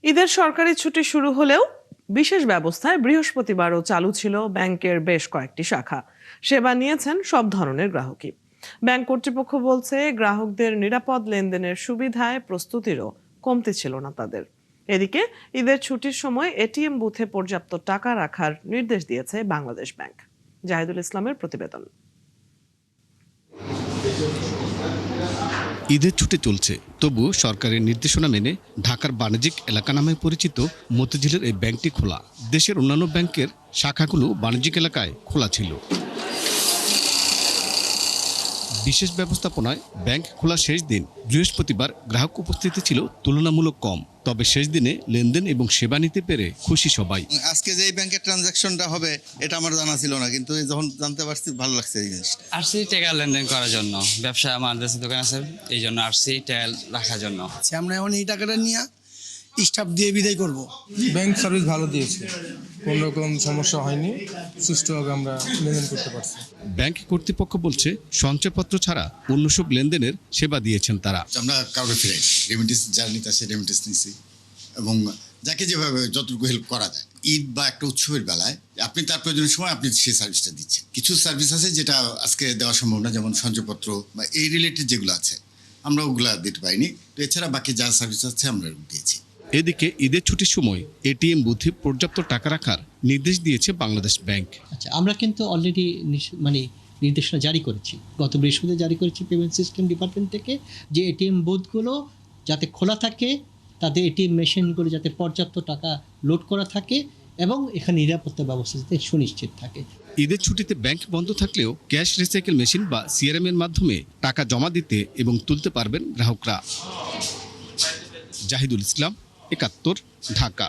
ঈদের সরকারি ছুটি শুরু হলেও বিশেষ ব্যবস্থায় বৃহস্পতিবারও চালু ছিল ব্যাংকের বেশ কয়েকটি শাখা। সেবা নিয়েছেন সব ধরনের গ্রাহকই। ব্যাংক কর্তৃপক্ষ বলছে, গ্রাহকদের নিরাপদ লেনদেনের সুবিধায় প্রস্তুতিরও কমতি ছিল না তাদের। এদিকে ঈদের ছুটির সময় এটিএম বুথে পর্যাপ্ত টাকা রাখার নির্দেশ দিয়েছে বাংলাদেশ ব্যাংক। জাহিদুল ইসলামের প্রতিবেদন। ঈদের ছুটি চলছে, তবু সরকারের নির্দেশনা মেনে ঢাকার বাণিজ্যিক এলাকা নামে পরিচিত মতিঝিলের এই ব্যাংকটি খোলা। দেশের অন্যান্য ব্যাংকের শাখাগুলো বাণিজ্যিক এলাকায় খোলা ছিল। বিশেষ ব্যবস্থাপনায় ব্যাংক খোলা শেষ দিন বৃহস্পতিবার গ্রাহক উপস্থিতি ছিল তুলনামূলক কম, তবে শেষ দিনে লেনদেন এবং সেবা নিতে পেরে খুশি সবাই। আজকে যে ব্যাংকের ট্রানজাকশনটা হবে এটা আমার জানা ছিল না, কিন্তু যখন জানতে পারছি ভালো লাগছে এই জিনিসটা। আসছি টাকা লেনদেন করার জন্য, ব্যবসা আমার দেশের দোকান আছে, এই জন্য আসছি টাকা রাখার জন্য। আমরা এখন এই টাকাটা নিয়ে স্টাফ দিয়ে বিদায় করব। ব্যাংক সার্ভিস ভালো দিয়েছে, কোনো রকম সমস্যা হয়নি, সুষ্ঠুভাবে আমরা লেনদেন করতে পারছি। ব্যাংক কর্তৃপক্ষ বলছে, সঞ্চয়পত্র ছাড়া অন্য সব লেনদেনের সেবা দিয়েছেন তারা। আমরা কাউকে ফিরে রেমিটেন্স যার নিতে আসে রেমিটেন্স নিছি, এবং যাকে যেভাবে যতটুকু হেল্প করা যায়। ঈদ বা একটা উৎসবের বেলায় আপনি তার প্রয়োজনের সময় আপনি সেই সার্ভিসটা দিচ্ছেন। কিছু সার্ভিস আছে যেটা আজকে দেওয়া সম্ভব না, যেমন সঞ্চয়পত্র বা এই রিলেটেড যেগুলো আছে আমরা ওগুলা দিতে পারিনি। তো এছাড়া বাকি যা সার্ভিস আছে আমরা দিয়েছি। এদিকে ঈদের ছুটির সময় এটিএম বুথে পর্যাপ্ত টাকা রাখার নির্দেশ দিয়েছে বাংলাদেশ ব্যাংক। আচ্ছা, আমরা কিন্তু অলরেডি নির্দেশনা জারি করেছি, গত বৃহস্পতিবার জারি করেছি পেমেন্ট সিস্টেম ডিপার্টমেন্ট থেকে, যে এটিএম বুথগুলো যাতে খোলা থাকে, তাদের এটিএম মেশিনগুলো যাতে পর্যাপ্ত টাকা লোড করা থাকে এবং এখানে নিরাপত্তা ব্যবস্থা যাতে সুনিশ্চিত থাকে। ঈদের ছুটিতে ব্যাংক বন্ধ থাকলেও ক্যাশ রিসাইকেল মেশিন বা সিআরএম এর মাধ্যমে টাকা জমা দিতে এবং তুলতে পারবেন গ্রাহকরা। জাহিদুল ইসলাম, ৭১, ঢাকা।